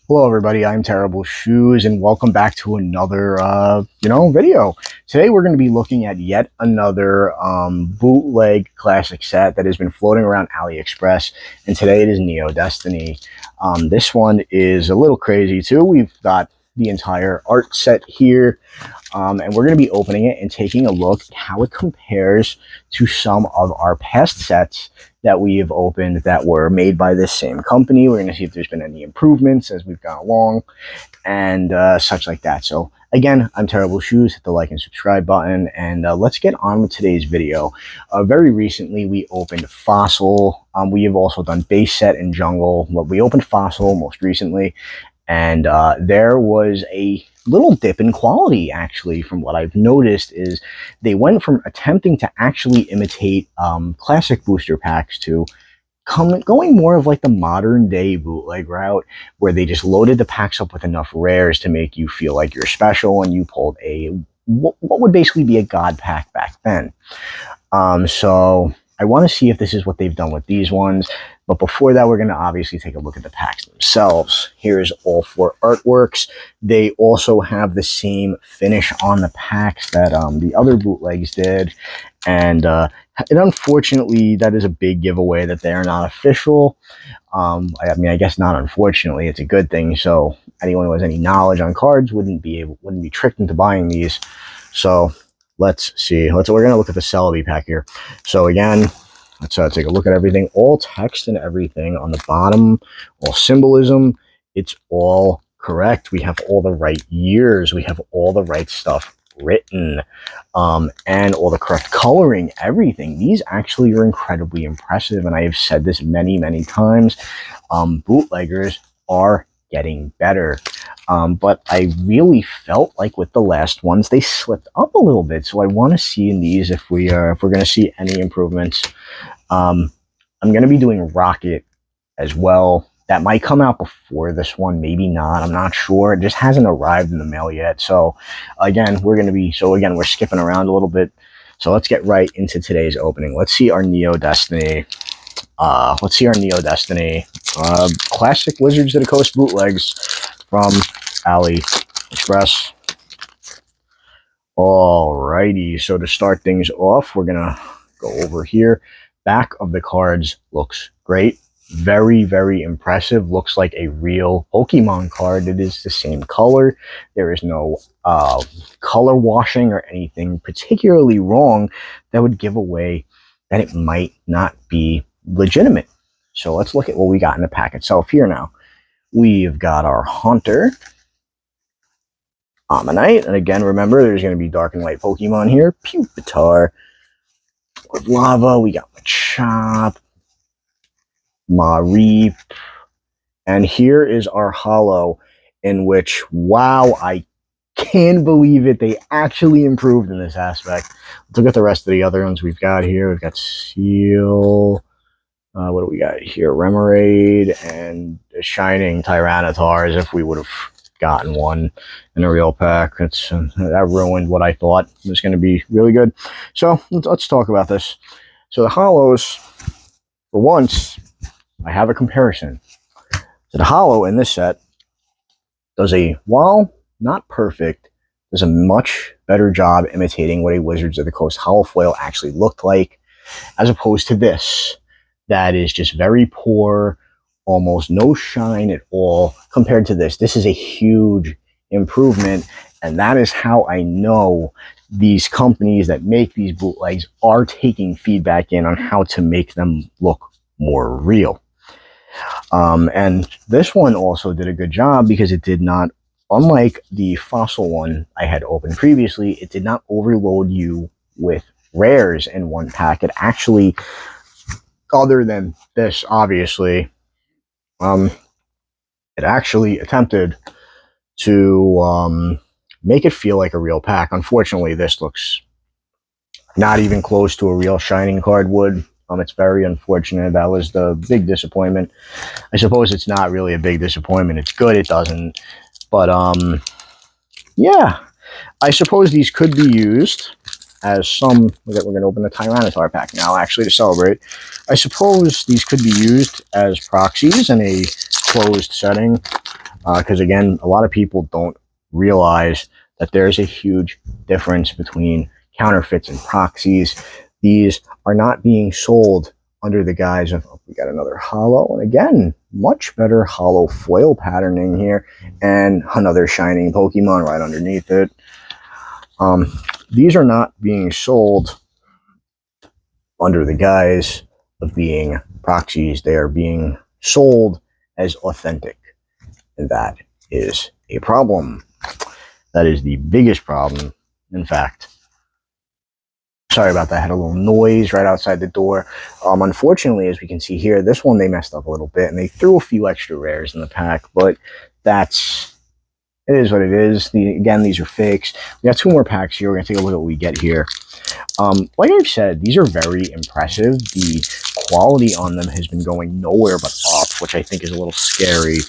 Hello everybody, I'm Terrible Shoes and welcome back to another video. Today we're going to be looking at yet another bootleg classic set that has been floating around AliExpress, and today it is Neo Destiny. This one is a little crazy too. We've got the entire art set here, and we're going to be opening it and taking a look at how it compares to some of our past sets that we have opened that were made by this same company. We're going to see if there's been any improvements as we've gone along and such like that. So again, I'm Terrible Shoes. Hit the like and subscribe button, and let's get on with today's video. Very recently, we opened Fossil. We have also done Base Set and Jungle. Well, we opened Fossil most recently, and there was a little dip in quality, actually. From what I've noticed is they went from attempting to actually imitate classic booster packs to going more of like the modern day bootleg route, where they just loaded the packs up with enough rares to make you feel like you're special, and you pulled a what would basically be a god pack back then. So I want to see if this is what they've done with these ones. But before that, we're going to obviously take a look at the packs themselves. Here's all four artworks. They also have the same finish on the packs that the other bootlegs did. And unfortunately, that is a big giveaway that they are not official. I mean, I guess not unfortunately, it's a good thing. So anyone who has any knowledge on cards wouldn't be tricked into buying these. So let's see. We're going to look at the Celebi pack here. So again, let's take a look at everything. All text and everything on the bottom, all symbolism. It's all correct. We have all the right years. We have all the right stuff written, and all the correct coloring, everything. These actually are incredibly impressive, and I have said this many, many times. Bootleggers are getting better. But I really felt like with the last ones, they slipped up a little bit. So I want to see in these if we're going to see any improvements. I'm going to be doing Rocket as well. That might come out before this one, maybe not. I'm not sure. It just hasn't arrived in the mail yet. So again, we're skipping around a little bit. So let's get right into today's opening. Let's see our Neo Destiny. Classic Wizards of the Coast bootlegs from Aliexpress. Alrighty, so to start things off, we're gonna go over here. Back of the cards looks great. Very, very impressive. Looks like a real Pokemon card. It is the same color. There is no color washing or anything particularly wrong that would give away that it might not be legitimate. So let's look at what we got in the pack itself here now. We've got our Haunter, Ammonite, and again, remember, there's going to be dark and light Pokemon here. Pupitar, with Lava, we got Machop, Mareep, and here is our holo, in which, wow, I can't believe it, they actually improved in this aspect. Let's look at the rest of the other ones we've got here. We've got Seal, what do we got here? Remoraid and a Shining Tyranitar, as if we would have gotten one in a real pack. That ruined what I thought was going to be really good. So let's talk about this. So the holos, for once, I have a comparison. So the holo in this set does while not perfect, does a much better job imitating what a Wizards of the Coast holofoil actually looked like, as opposed to this. That is just very poor, almost no shine at all compared to this. This is a huge improvement, and that is how I know these companies that make these bootlegs are taking feedback in on how to make them look more real. And this one also did a good job because it did not, unlike the Fossil one I had opened previously, it did not overload you with rares in one pack. It actually, other than this, obviously, it actually attempted to make it feel like a real pack. Unfortunately, this looks not even close to a real Shining card would. It's very unfortunate. That was the big disappointment. I suppose it's not really a big disappointment. It's good it doesn't. But, yeah. I suppose these could be used as some, we're going to open the Tyranitar pack now, actually, to celebrate. I suppose these could be used as proxies in a closed setting. Because again, a lot of people don't realize that there's a huge difference between counterfeits and proxies. These are not being sold under the guise of, oh, we got another holo, and again, much better holo foil patterning here, and another shining Pokemon right underneath it. These are not being sold under the guise of being proxies. They are being sold as authentic, and that is a problem. That is the biggest problem. In fact, sorry about that. I had a little noise right outside the door. Unfortunately, as we can see here, this one they messed up a little bit, and they threw a few extra rares in the pack, but it is what it is. Again, these are fakes. We got 2 more packs here. We're going to take a look at what we get here. Like I've said, these are very impressive. The quality on them has been going nowhere but up, which I think is a little scary.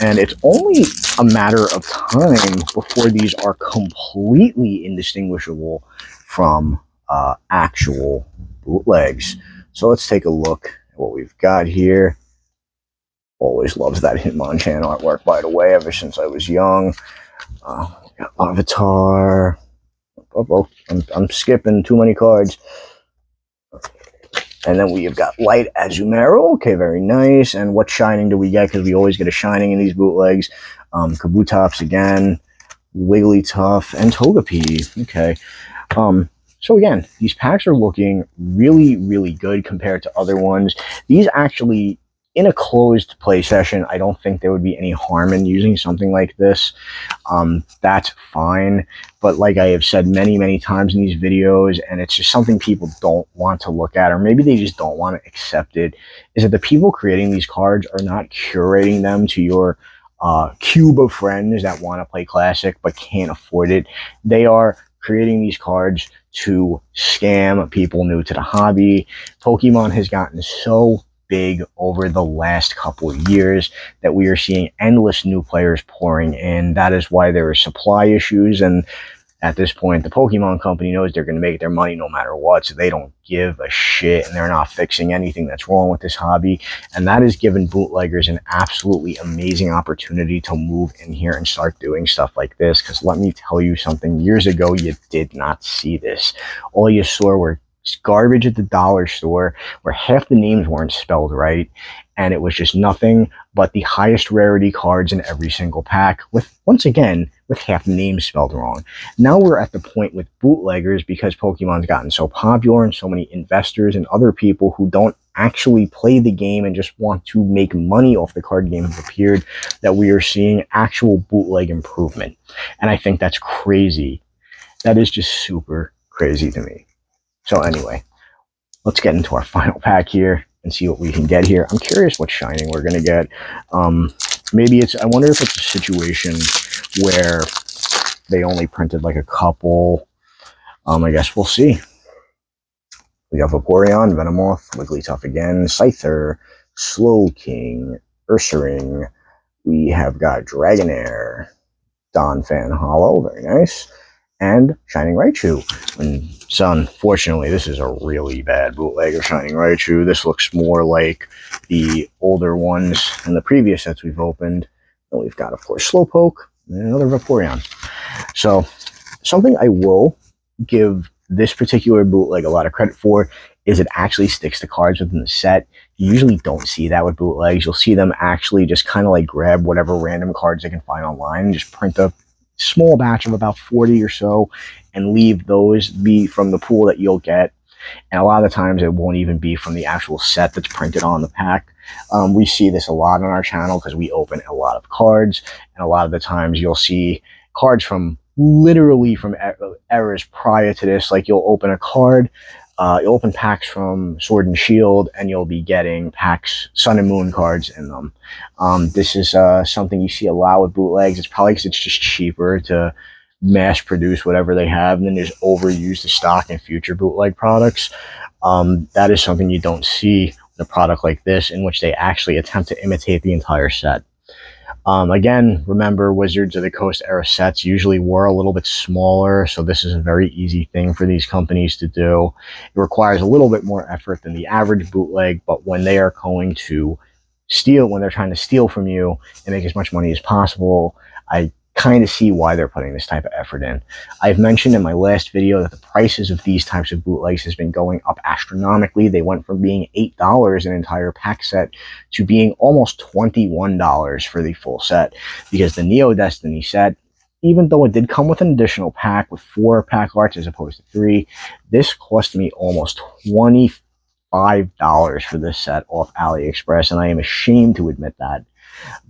And it's only a matter of time before these are completely indistinguishable from actual bootlegs. So let's take a look at what we've got here. Always loves that Hitmonchan artwork, by the way, ever since I was young. Got Avatar. I'm skipping too many cards. And then we have got Light Azumarill. Okay, very nice. And what shining do we get? Because we always get a shining in these bootlegs. Kabutops again, Wigglytuff, and Togepi. Okay. So again, these packs are looking really, really good compared to other ones. These actually, in a closed play session, I don't think there would be any harm in using something like this. That's fine. But like I have said many, many times in these videos, and it's just something people don't want to look at, or maybe they just don't want to accept it, is that the people creating these cards are not curating them to your cube of friends that want to play Classic but can't afford it. They are creating these cards to scam people new to the hobby. Pokemon has gotten so big over the last couple of years that we are seeing endless new players pouring in. That is why there are supply issues, and at this point the Pokemon company knows they're going to make their money no matter what, so they don't give a shit, and they're not fixing anything that's wrong with this hobby. And that has given bootleggers an absolutely amazing opportunity to move in here and start doing stuff like this, because let me tell you something, years ago you did not see this. All you saw were garbage at the dollar store where half the names weren't spelled right, and it was just nothing but the highest rarity cards in every single pack, with, once again, with half the names spelled wrong. Now we're at the point with bootleggers, because Pokemon's gotten so popular and so many investors and other people who don't actually play the game and just want to make money off the card game have appeared, that we are seeing actual bootleg improvement. And I think that's crazy. That is just super crazy to me. So anyway, let's get into our final pack here and see what we can get here. I'm curious what shining we're going to get. Maybe it's, I wonder if it's a situation where they only printed like a couple. I guess we'll see. We got Vaporeon, Venomoth, Wigglytuff again, Scyther, Slowking, Ursaring. We have got Dragonair, Donphan Holo, very nice, and Shining Raichu. And so unfortunately, this is a really bad bootleg of Shining Raichu. This looks more like the older ones in the previous sets we've opened. And we've got, of course, Slowpoke and another Vaporeon. So something I will give this particular bootleg a lot of credit for is it actually sticks to cards within the set. You usually don't see that with bootlegs. You'll see them actually just kind of like grab whatever random cards they can find online and just print a small batch of about 40 or so and leave those be from the pool that you'll get. And a lot of the times it won't even be from the actual set that's printed on the pack. We see this a lot on our channel because we open a lot of cards, and a lot of the times you'll see cards from literally from eras prior to this. Like you'll open a card, you'll open packs from Sword and Shield, and you'll be getting packs, Sun and Moon cards in them. This is something you see a lot with bootlegs. It's probably because it's just cheaper to mass produce whatever they have and then just overuse the stock in future bootleg products. That is something you don't see in a product like this, in which they actually attempt to imitate the entire set. Again, remember, Wizards of the Coast era sets usually were a little bit smaller, so this is a very easy thing for these companies to do. It requires a little bit more effort than the average bootleg, but when they are going to steal, when they're trying to steal from you and make as much money as possible. I kind of see why they're putting this type of effort in. I've mentioned in my last video that the prices of these types of bootlegs has been going up astronomically. They went from being $8 an entire pack set to being almost $21 for the full set, because the Neo Destiny set, even though it did come with an additional pack with 4 pack arts as opposed to 3, this cost me almost $25 for this set off AliExpress, and I am ashamed to admit that.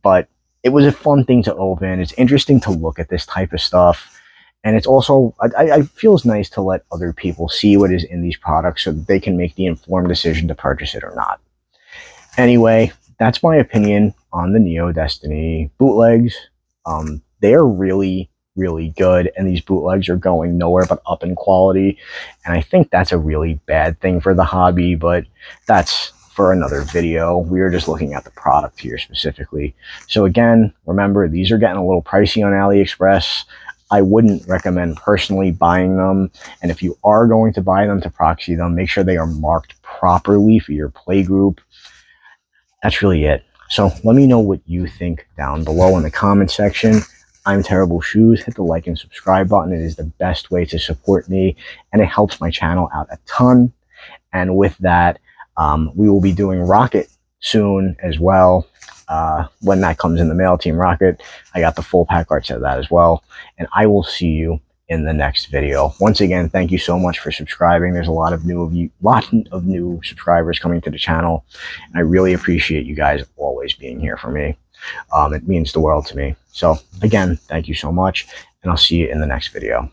But it was a fun thing to open. It's interesting to look at this type of stuff. And it's also, I feels nice to let other people see what is in these products so that they can make the informed decision to purchase it or not. Anyway, that's my opinion on the Neo Destiny bootlegs. They are really, really good, and these bootlegs are going nowhere but up in quality. And I think that's a really bad thing for the hobby, but that's for another video. We are just looking at the product here specifically. So again, remember, these are getting a little pricey on AliExpress. I wouldn't recommend personally buying them. And if you are going to buy them to proxy them, make sure they are marked properly for your play group. That's really it. So let me know what you think down below in the comment section. I'm Terrible Shoes. Hit the like and subscribe button. It is the best way to support me, and it helps my channel out a ton. And with that, we will be doing Rocket soon as well. When that comes in the mail, Team Rocket, I got the full pack art set of that as well. And I will see you in the next video. Once again, thank you so much for subscribing. There's a lot of new subscribers coming to the channel, and I really appreciate you guys always being here for me. It means the world to me. So again, thank you so much, and I'll see you in the next video.